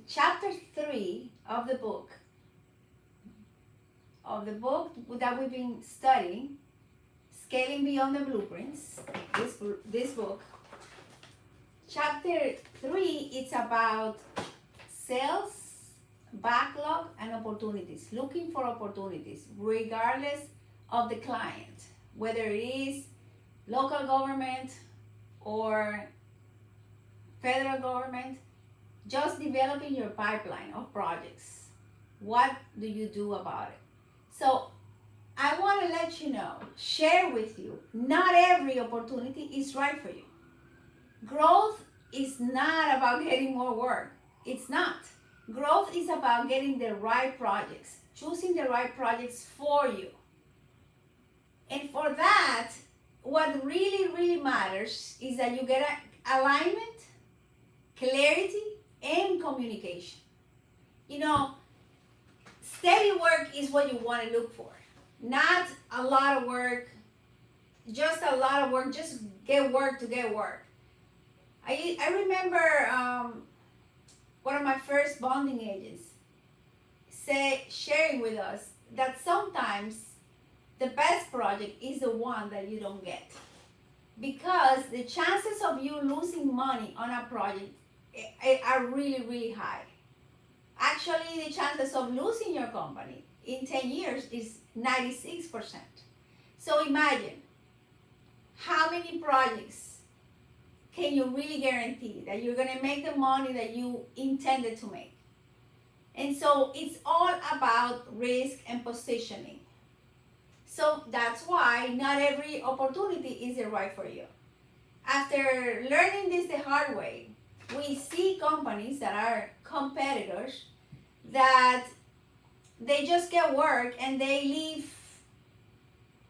chapter 3 of the book that we've been studying, Scaling Beyond the Blueprints, this book, chapter 3, it's about sales, backlog, and opportunities, looking for opportunities, regardless of the client, whether it is local government or federal government, just developing your pipeline of projects. What do you do about it? So I want to let you know, share with you, not every opportunity is right for you. Growth is not about getting more work. It's not. Growth is about getting the right projects, choosing the right projects for you. And for that, what really, really matters is that you get alignment, clarity, and communication. You know, steady work is what you want to look for. Not a lot of work, just a lot of work, just get work to get work. I remember one of my first bonding agents sharing with us that sometimes the best project is the one that you don't get, because the chances of you losing money on a project are really, really high. Actually, the chances of losing your company in 10 years is 96%. So imagine, how many projects can you really guarantee that you're going to make the money that you intended to make? And so it's all about risk and positioning. So that's why not every opportunity is right for you. After learning this the hard way, we see companies that are competitors that they just get work and they leave,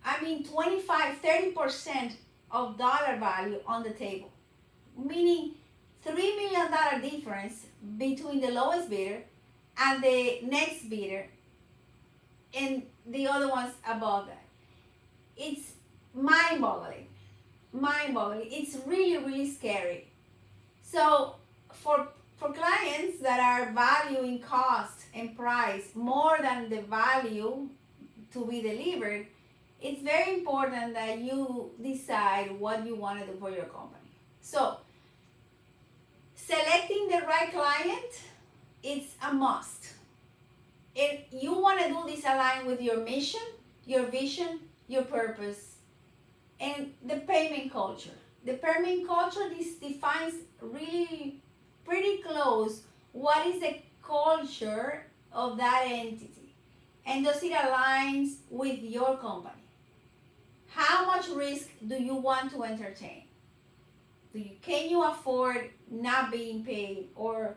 25-30% of dollar value on the table, meaning $3 million difference between the lowest bidder and the next bidder and the other ones above that. It's mind-boggling. It's really, really scary. So for clients that are valuing cost and price more than the value to be delivered, it's very important that you decide what you want to do for your company. So selecting the right client, it's a must. If you want to do this aligned with your mission, your vision, your purpose, and the payment culture. The payment culture, this defines really pretty close what is the culture of that entity, and does it align with your company? How much risk do you want to entertain? Can you afford not being paid, or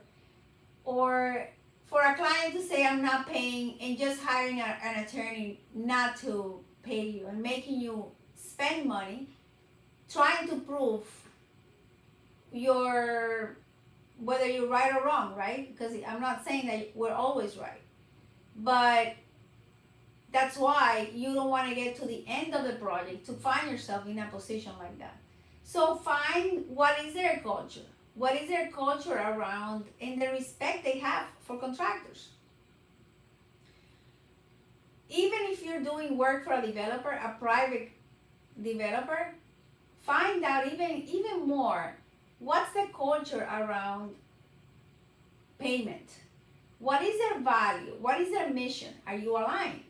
for a client to say I'm not paying and just hiring an attorney not to pay you and making you spend money trying to prove whether you're right or wrong, right? Because I'm not saying that we're always right, but that's why you don't want to get to the end of the project to find yourself in a position like that. So find what is their culture. What is their culture around and the respect they have for contractors? Even if you're doing work for a developer, a private developer, find out even more, what's the culture around payment? What is their value? What is their mission? Are you aligned?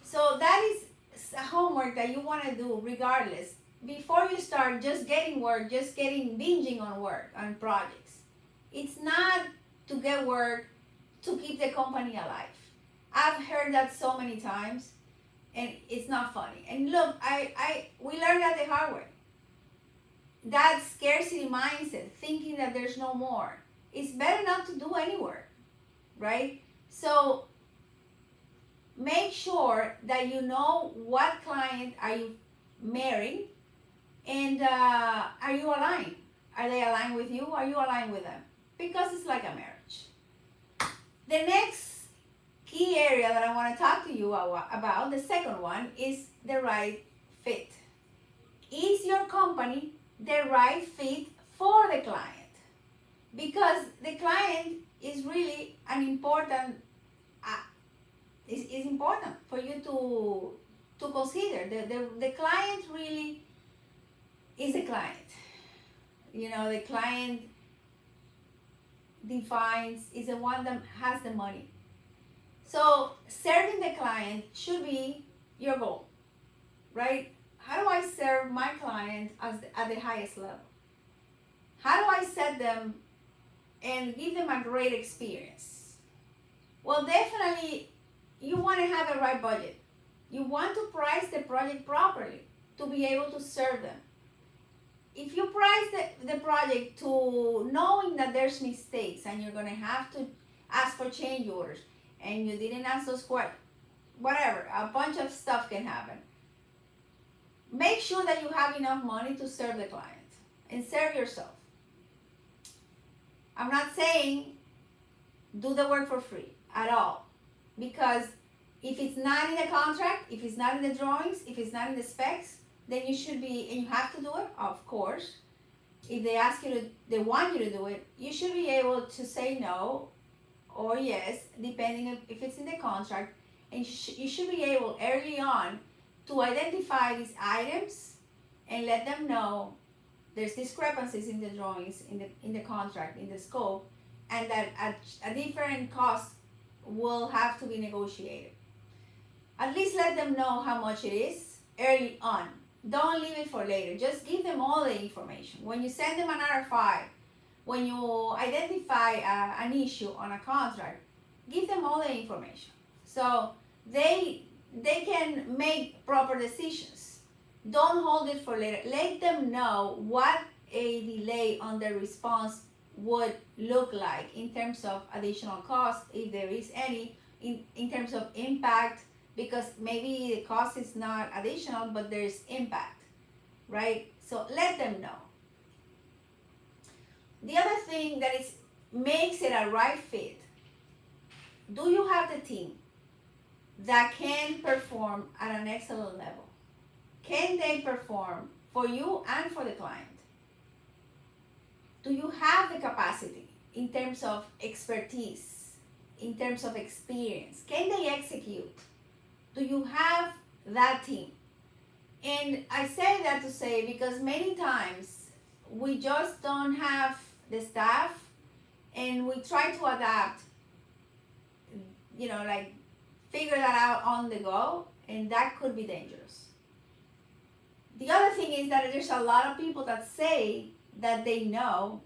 So that is a homework that you want to do regardless. Before you start just getting work, just binging on work, on projects. It's not to get work to keep the company alive. I've heard that so many times, and it's not funny. And look, we learned that the hard way. That scarcity mindset, thinking that there's no more. It's better not to do any work, right? So make sure that you know what client are you marrying, and are you aligned? Are they aligned with you? Are you aligned with them? Because it's like a marriage. The next key area that I want to talk to you about, the second one, is the right fit. Is your company the right fit for the client? Because the client is really important. It's important for you to consider. The client really is the client. You know, the client is the one that has the money. So serving the client should be your goal, right? How do I serve my client at the highest level? How do I set them and give them a great experience? Well, definitely you want to have the right budget. You want to price the project properly to be able to serve them. If you price the project to knowing that there's mistakes and you're going to have to ask for change orders and you didn't ask those questions, whatever, a bunch of stuff can happen. Make sure that you have enough money to serve the client and serve yourself. I'm not saying do the work for free at all, because if it's not in the contract, if it's not in the drawings, if it's not in the specs, then you should be, and you have to do it, of course. If they ask you to, they want you to do it, you should be able to say no or yes, depending on if it's in the contract, and you should be able early on to identify these items and let them know there's discrepancies in the drawings, in the contract, in the scope, and that a different cost will have to be negotiated. At least let them know how much it is early on. Don't leave it for later. Just give them all the information. When you send them an RFI, when you identify an issue on a contract, give them all the information so they can make proper decisions. Don't hold it for later. Let them know what a delay on the response would look like in terms of additional cost, if there is any, in terms of impact, because maybe the cost is not additional, but there's impact, right? So let them know. The other thing that makes it a right fit, do you have the team that can perform at an excellent level? Can they perform for you and for the client? Do you have the capacity in terms of expertise, in terms of experience? Can they execute? Do you have that team? And I say that to say because many times we just don't have the staff and we try to adapt, you know, like figure that out on the go, and that could be dangerous. The other thing is that there's a lot of people that say that they know,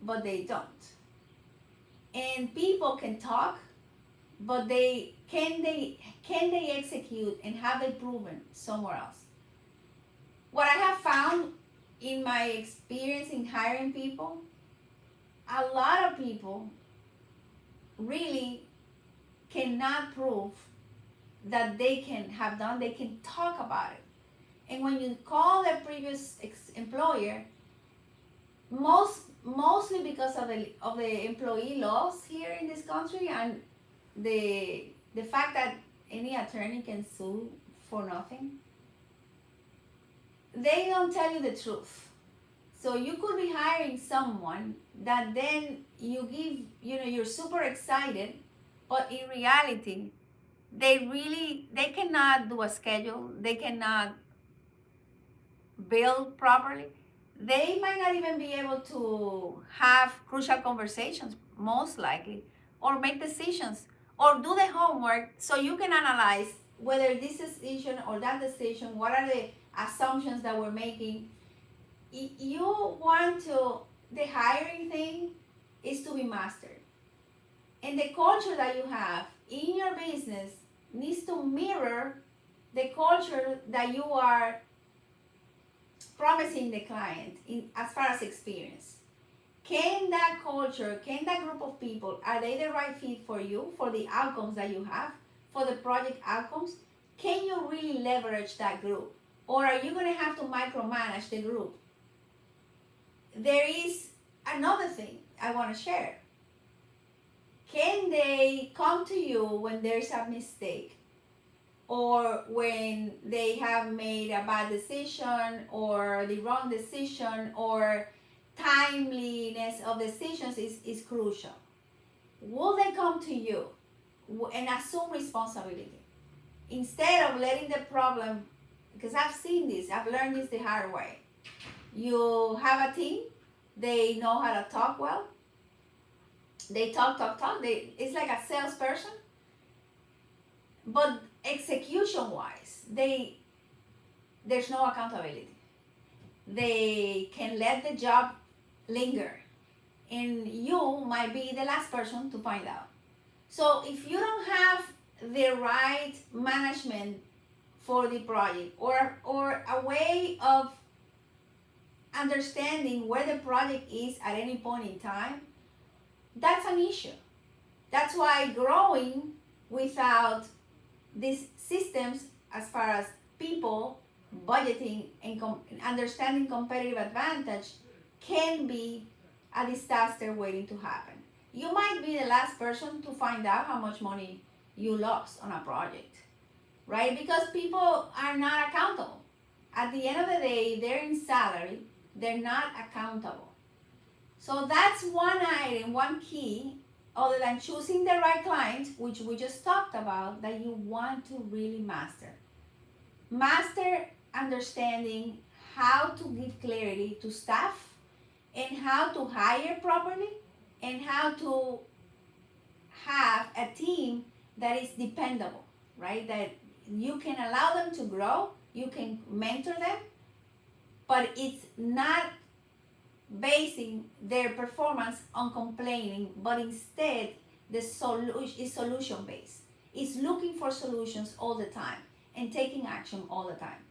but they don't. And people can talk, but can they execute, and have they proven somewhere else? What I have found in my experience in hiring people, a lot of people really cannot prove that they can have done. They can talk about it. And when you call the previous employer, mostly because of the employee laws here in this country, and the fact that any attorney can sue for nothing, they don't tell you the truth. So you could be hiring someone that then you're super excited, but in reality, they cannot do a schedule. They cannot build properly. They might not even be able to have crucial conversations, most likely, or make decisions, or do the homework so you can analyze whether this decision or that decision, what are the assumptions that we're making. The hiring thing is to be mastered. And the culture that you have in your business needs to mirror the culture that you are promising the client as far as experience. Can that culture, can that group of people, are they the right fit for you, for the outcomes that you have, for the project outcomes? Can you really leverage that group? Or are you going to have to micromanage the group? There is another thing I want to share. Can they come to you when there's a mistake, or when they have made a bad decision or the wrong decision, or timeliness of decisions is crucial? Will they come to you and assume responsibility instead of letting the problem, because I've seen this, I've learned this the hard way. You have a team, they know how to talk well, they talk, it's like a salesperson, but execution wise, there's no accountability. They can let the job linger, and you might be the last person to find out. So if you don't have the right management for the project, or a way of understanding where the project is at any point in time, that's an issue. That's why growing without these systems, as far as people, budgeting, and understanding competitive advantage, can be a disaster waiting to happen. You might be the last person to find out how much money you lost on a project, right? Because people are not accountable. At the end of the day, they're in salary, they're not accountable. So that's one item, one key, other than choosing the right client, which we just talked about, that you want to really master. Master understanding how to give clarity to staff, and how to hire properly, and how to have a team that is dependable, right? That you can allow them to grow, you can mentor them, but it's not basing their performance on complaining, but instead the solution is solution based. It's looking for solutions all the time and taking action all the time.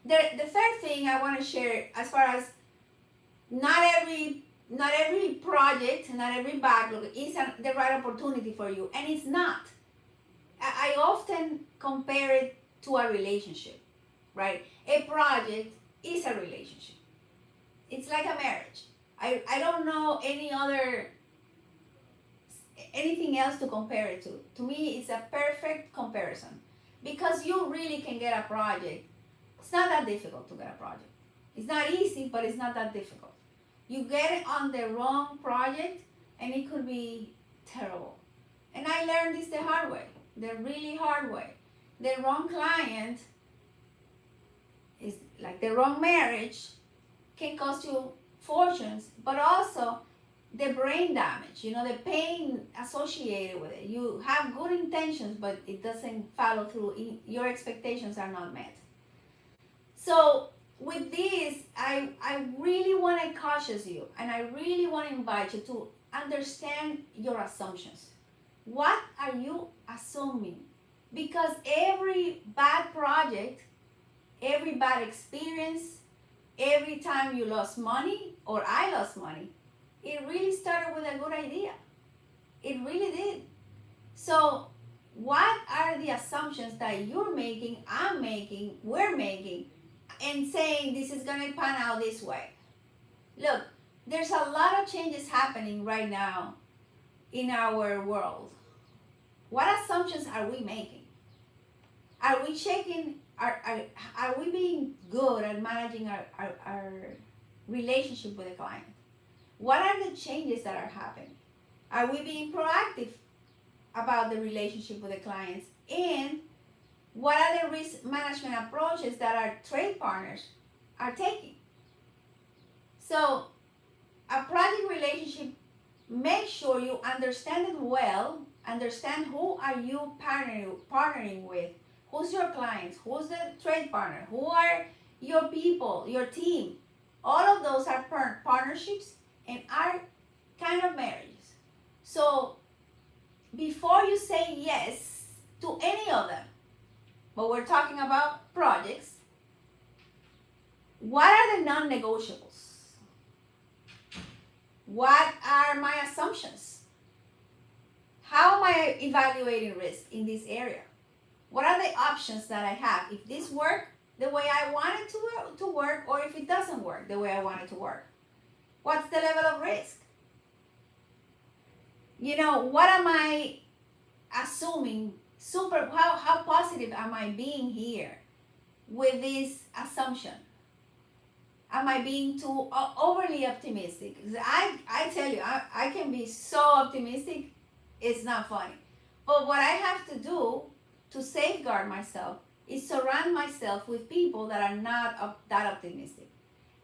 The third thing I want to share, as far as not every project, not every backlog is the right opportunity for you, and it's not. I often compare it to a relationship, right? A project is a relationship. It's like a marriage. I don't know anything else to compare it to. To me, it's a perfect comparison, because you really can get a project. It's not that difficult to get a project. It's not easy, but it's not that difficult. You get it on the wrong project, and it could be terrible. And I learned this the hard way, the really hard way. The wrong client is like the wrong marriage, can cost you fortunes, but also the brain damage, the pain associated with it. You have good intentions, but it doesn't follow through. Your expectations are not met. So with this, I really want to caution you, and I really want to invite you to understand your assumptions. What are you assuming? Because every bad project, every bad experience, every time you lost money, or I lost money, it really started with a good idea. It really did. So what are the assumptions that you're making, I'm making, we're making, and saying this is going to pan out this way? Look, there's a lot of changes happening right now in our world. What assumptions are we making? Are we checking, are we being good at managing our relationship with the client? What are the changes that are happening? Are we being proactive about the relationship with the clients? And what are the risk management approaches that our trade partners are taking? So a project relationship, make sure you understand it well, understand who are you partnering with, who's your clients, who's the trade partner, who are your people, your team. All of those are partnerships and are kind of marriages. So before you say yes to any of them, but we're talking about projects, what are the non-negotiables? What are my assumptions? How am I evaluating risk in this area? What are the options that I have if this works the way I want it to work, or if it doesn't work the way I want it to work? What's the level of risk? What am I assuming? How positive am I being here with this assumption? Am I being too overly optimistic? I tell you, I can be so optimistic, it's not funny. But what I have to do to safeguard myself is surround myself with people that are not that optimistic.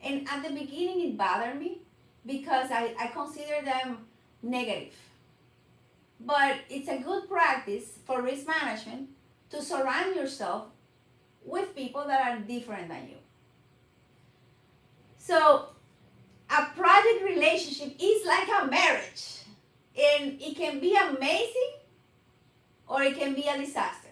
And at the beginning, it bothered me because I consider them negative. But it's a good practice for risk management to surround yourself with people that are different than you. So a project relationship is like a marriage, and it can be amazing or it can be a disaster.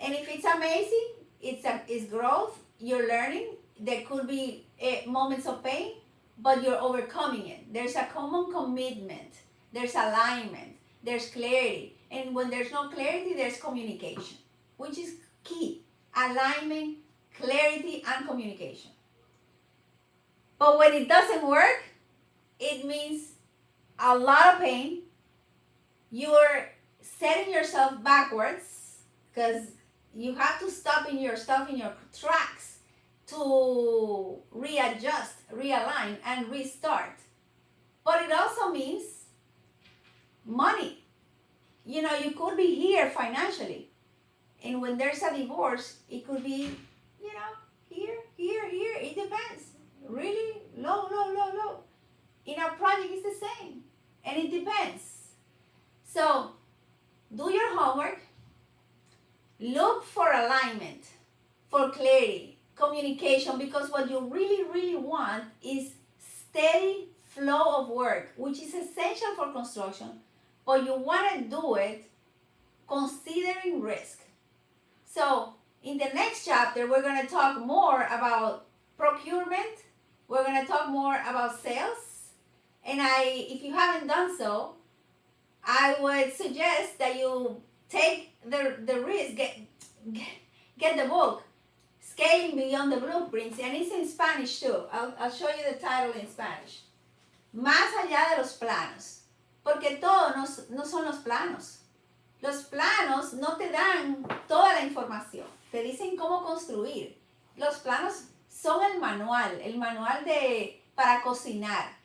And if it's amazing, it's growth, you're learning. There could be moments of pain, but you're overcoming it. There's a common commitment, there's alignment, there's clarity. And when there's no clarity, there's communication, which is key. Alignment, clarity, and communication. But when it doesn't work, it means a lot of pain. You're setting yourself backwards because you have to stop in your stuff in your tracks to readjust, realign, and restart. But it also means money. You know, you could be here financially, and when there's a divorce, it could be, you know, here. It depends. Really low. In a project, it's the same, and it depends. So, do your homework. Look for alignment, for clarity, communication, because what you really want is steady flow of work, which is essential for construction, but you want to do it considering risk. So in the next chapter, we're going to talk more about procurement. We're going to talk more about sales. And if you haven't done so, I would suggest that you take the risk, get the book, Scaling Beyond the Blueprints, and it's in Spanish too. I'll show you the title in Spanish. Más allá de los planos, porque todo no son los planos. Los planos no te dan toda la información, te dicen cómo construir. Los planos son el manual para cocinar.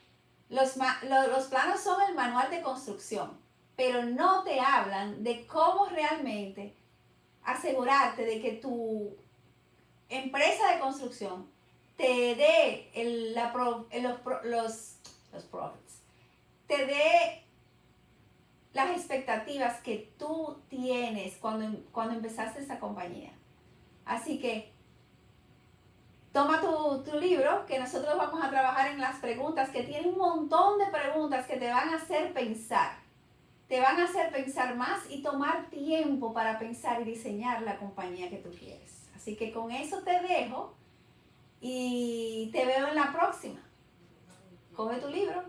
Los planos son el manual de construcción, pero no te hablan de cómo realmente asegurarte de que tu empresa de construcción te dé los profits, te dé las expectativas que tú tienes cuando empezaste esta compañía. Así que toma tu libro, que nosotros vamos a trabajar en las preguntas, que tiene un montón de preguntas que te van a hacer pensar. Te van a hacer pensar más y tomar tiempo para pensar y diseñar la compañía que tú quieres. Así que con eso te dejo y te veo en la próxima. Coge tu libro.